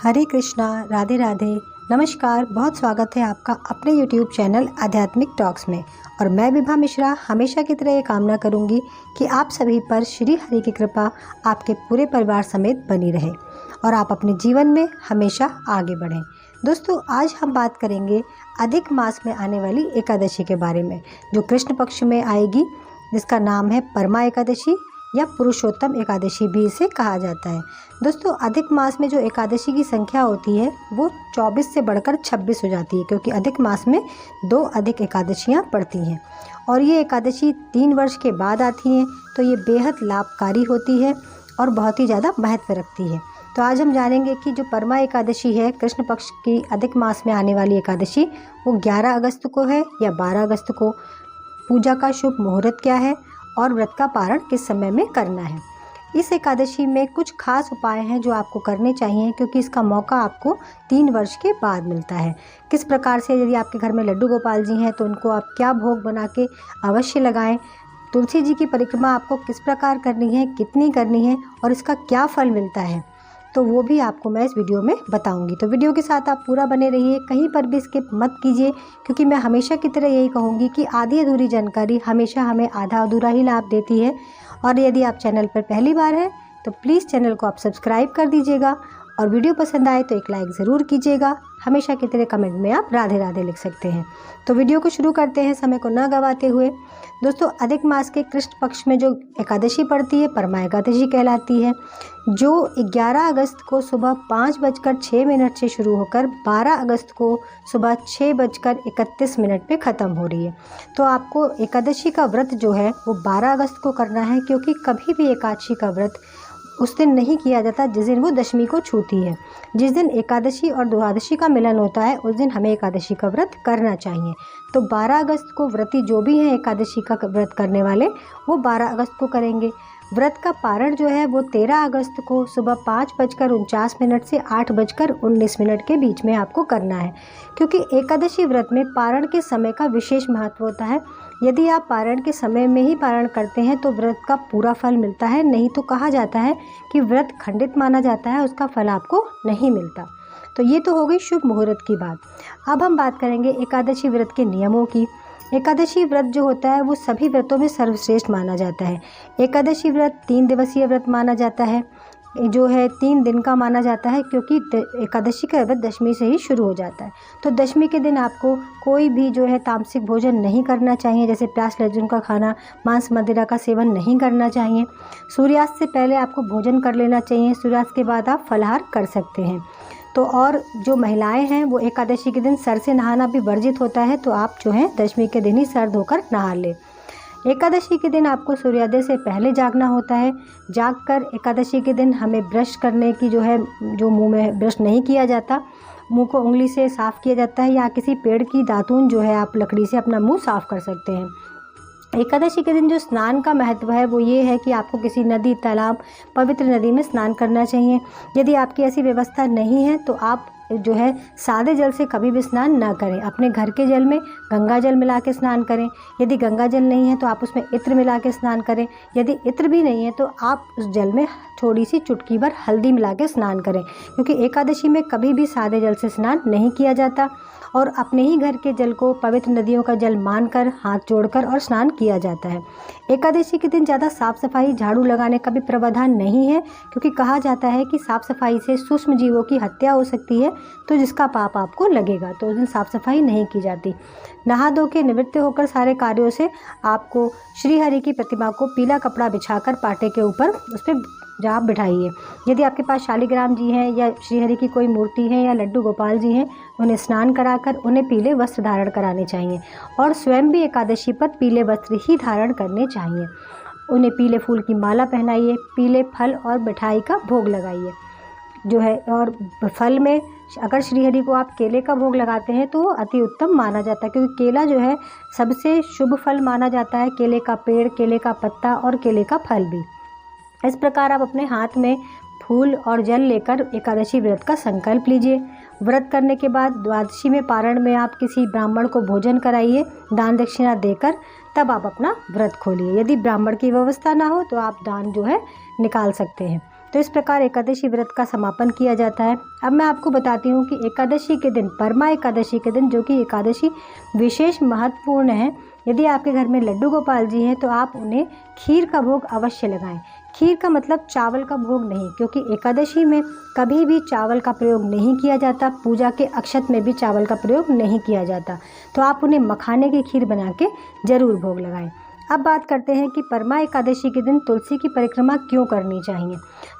हरे कृष्णा, राधे राधे, नमस्कार। बहुत स्वागत है आपका अपने YouTube चैनल आध्यात्मिक टॉक्स में। और मैं विभा मिश्रा हमेशा की तरह ये कामना करूंगी कि आप सभी पर श्री हरि की कृपा आपके पूरे परिवार समेत बनी रहे और आप अपने जीवन में हमेशा आगे बढ़ें। दोस्तों, आज हम बात करेंगे अधिक मास में आने वाली एकादशी के बारे में, जो कृष्ण पक्ष में आएगी, जिसका नाम है परमा एकादशी या पुरुषोत्तम एकादशी भी इसे कहा जाता है। दोस्तों, अधिक मास में जो एकादशी की संख्या होती है वो 24 से बढ़कर 26 हो जाती है, क्योंकि अधिक मास में 2 अधिक एकादशियां पड़ती हैं और ये एकादशी 3 वर्ष के बाद आती हैं, तो ये बेहद लाभकारी होती है और बहुत ही ज़्यादा महत्व रखती है। तो आज हम जानेंगे कि जो परमा एकादशी है, कृष्ण पक्ष की अधिक मास में आने वाली एकादशी, वो 11 अगस्त को है या 12 अगस्त को, पूजा का शुभ मुहूर्त क्या है और व्रत का पारण किस समय में करना है। इस एकादशी में कुछ खास उपाय हैं जो आपको करने चाहिए, क्योंकि इसका मौका आपको 3 वर्ष के बाद मिलता है। किस प्रकार से, यदि आपके घर में लड्डू गोपाल जी हैं तो उनको आप क्या भोग बना के अवश्य लगाएं, तुलसी जी की परिक्रमा आपको किस प्रकार करनी है, कितनी करनी है और इसका क्या फल मिलता है, तो वो भी आपको मैं इस वीडियो में बताऊंगी। तो वीडियो के साथ आप पूरा बने रहिए, कहीं पर भी स्किप मत कीजिए, क्योंकि मैं हमेशा की तरह यही कहूँगी कि आधी अधूरी जानकारी हमेशा हमें आधा अधूरा ही लाभ देती है। और यदि आप चैनल पर पहली बार हैं तो प्लीज़ चैनल को आप सब्सक्राइब कर दीजिएगा और वीडियो पसंद आए तो एक लाइक ज़रूर कीजिएगा। हमेशा की तरह कमेंट में आप राधे राधे लिख सकते हैं। तो वीडियो को शुरू करते हैं समय को न गवाते हुए। दोस्तों, अधिक मास के कृष्ण पक्ष में जो एकादशी पड़ती है परमा एकादशी कहलाती है, जो 11 अगस्त को सुबह 5:06 से शुरू होकर 12 अगस्त को सुबह 6:31 पे ख़त्म हो रही है। तो आपको एकादशी का व्रत जो है वो 12 अगस्त को करना है, क्योंकि कभी भी एकादशी का व्रत उस दिन नहीं किया जाता जिस दिन वो दशमी को छूती है। जिस दिन एकादशी और द्वादशी का मिलन होता है उस दिन हमें एकादशी का व्रत करना चाहिए। तो 12 अगस्त को व्रती जो भी हैं एकादशी का व्रत करने वाले, वो 12 अगस्त को करेंगे। व्रत का पारण जो है वो 13 अगस्त को सुबह 5:49 से 8:19 के बीच में आपको करना है, क्योंकि एकादशी व्रत में पारण के समय का विशेष महत्व होता है। यदि आप पारण के समय में ही पारण करते हैं तो व्रत का पूरा फल मिलता है, नहीं तो कहा जाता है कि व्रत खंडित माना जाता है, उसका फल आपको नहीं मिलता। तो ये तो हो गई शुभ मुहूर्त की बात। अब हम बात करेंगे एकादशी व्रत के नियमों की। एकादशी व्रत जो होता है वो सभी व्रतों में सर्वश्रेष्ठ माना जाता है। एकादशी व्रत 3 दिवसीय व्रत माना जाता है, जो है 3 दिन का माना जाता है, क्योंकि एकादशी का व्रत दशमी से ही शुरू हो जाता है। तो दशमी के दिन आपको कोई भी जो है तामसिक भोजन नहीं करना चाहिए, जैसे प्याज लहसुन का खाना, मांस मदिरा का सेवन नहीं करना चाहिए। सूर्यास्त से पहले आपको भोजन कर लेना चाहिए, सूर्यास्त के बाद आप फलाहार कर सकते हैं। तो और जो महिलाएं हैं वो एकादशी के दिन सर से नहाना भी वर्जित होता है, तो आप जो है दशमी के दिन ही सर धोकर नहा लें। एकादशी के दिन आपको सूर्योदय से पहले जागना होता है। जागकर एकादशी के दिन हमें ब्रश करने की जो मुंह में ब्रश नहीं किया जाता, मुंह को उंगली से साफ़ किया जाता है, या किसी पेड़ की दातून जो है आप लकड़ी से अपना मुंह साफ़ कर सकते हैं। एकादशी के दिन जो स्नान का महत्व है वो ये है कि आपको किसी नदी, तालाब, पवित्र नदी में स्नान करना चाहिए। यदि आपकी ऐसी व्यवस्था नहीं है तो आप जो है सादे जल से कभी भी स्नान ना करें। अपने घर के जल में गंगा जल मिला के स्नान करें। यदि गंगा जल नहीं है तो आप उसमें इत्र मिला के स्नान करें। यदि इत्र भी नहीं है तो आप उस जल में थोड़ी सी चुटकी भर हल्दी मिला के स्नान करें, क्योंकि एकादशी में कभी भी सादे जल से स्नान नहीं किया जाता और अपने ही घर के जल को पवित्र नदियों का जल मानकर, हाथ जोड़कर और स्नान किया जाता है। एकादशी के दिन ज़्यादा साफ़ सफाई, झाड़ू लगाने का भी प्रावधान नहीं है, क्योंकि कहा जाता है कि साफ़ सफाई से सूक्ष्म जीवों की हत्या हो सकती है, तो जिसका पाप आपको लगेगा, तो उस दिन साफ़ सफाई नहीं की जाती। नहा धो के निवृत्त होकर सारे कार्यों से आपको श्री हरि की प्रतिमा को पीला कपड़ा बिछाकर पाटे के ऊपर उस पर जाप बिठाइए। यदि आपके पास शालिग्राम जी हैं या श्रीहरि की कोई मूर्ति है या लड्डू गोपाल जी हैं, उन्हें स्नान कराकर उन्हें पीले वस्त्र धारण कराने चाहिए और स्वयं भी एकादशी पर पीले वस्त्र ही धारण करने चाहिए। उन्हें पीले फूल की माला पहनाइए, पीले फल और मिठाई का भोग लगाइए जो है। और फल में अगर श्रीहरि को आप केले का भोग लगाते हैं तो वो अति उत्तम माना जाता है, क्योंकि केला जो है सबसे शुभ फल माना जाता है। केले का पेड़, केले का पत्ता और केले का फल भी। इस प्रकार आप अपने हाथ में फूल और जल लेकर एकादशी व्रत का संकल्प लीजिए। व्रत करने के बाद द्वादशी में पारण में आप किसी ब्राह्मण को भोजन कराइए दान दक्षिणा देकर, तब आप अपना व्रत खोलिए। यदि ब्राह्मण की व्यवस्था ना हो तो आप दान जो है निकाल सकते हैं। तो इस प्रकार एकादशी व्रत का समापन किया जाता है। अब मैं आपको बताती हूँ कि एकादशी के दिन, परमा एकादशी के दिन, जो कि एकादशी विशेष महत्वपूर्ण है, यदि आपके घर में लड्डू गोपाल जी हैं तो आप उन्हें खीर का भोग अवश्य लगाएं। खीर का मतलब चावल का भोग नहीं, क्योंकि एकादशी में कभी भी चावल का प्रयोग नहीं किया जाता, पूजा के अक्षत में भी चावल का प्रयोग नहीं किया जाता। तो आप उन्हें मखाने की खीर बना के ज़रूर भोग लगाएं। अब बात करते हैं कि परमा एकादशी के दिन तुलसी की परिक्रमा क्यों करनी चाहिए।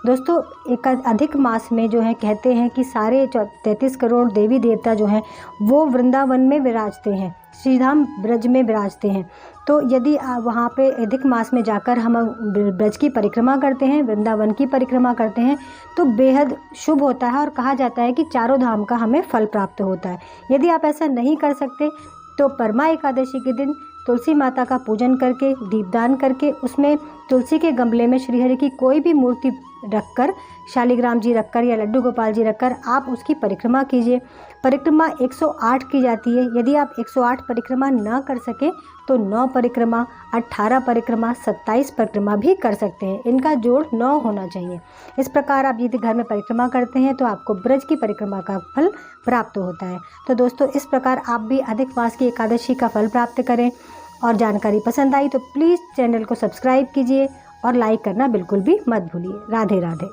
दोस्तों, एक अधिक मास में जो है कहते हैं कि सारे 33 करोड़ देवी देवता जो हैं वो वृंदावन में विराजते हैं, श्रीधाम ब्रज में विराजते हैं। तो यदि वहाँ पे अधिक मास में जाकर हम ब्रज की परिक्रमा करते हैं, वृंदावन की परिक्रमा करते हैं, तो बेहद शुभ होता है और कहा जाता है कि चारों धाम का हमें फल प्राप्त होता है। यदि आप ऐसा नहीं कर सकते तो परमा एकादशी के दिन तुलसी माता का पूजन करके, दीपदान करके, उसमें तुलसी के गमले में श्रीहरि की कोई भी मूर्ति रखकर, शालिग्राम जी रखकर या लड्डू गोपाल जी रखकर आप उसकी परिक्रमा कीजिए। परिक्रमा 108 की जाती है। यदि आप 108 परिक्रमा ना कर सके तो 9 परिक्रमा, 18 परिक्रमा, 27 परिक्रमा भी कर सकते हैं। इनका जोड़ 9 होना चाहिए। इस प्रकार आप यदि घर में परिक्रमा करते हैं तो आपको ब्रज की परिक्रमा का फल प्राप्त होता है। तो दोस्तों, इस प्रकार आप भी अधिक मास की एकादशी का फल प्राप्त करें। और जानकारी पसंद आई तो प्लीज़ चैनल को सब्सक्राइब कीजिए और लाइक करना बिल्कुल भी मत भूलिए। राधे राधे।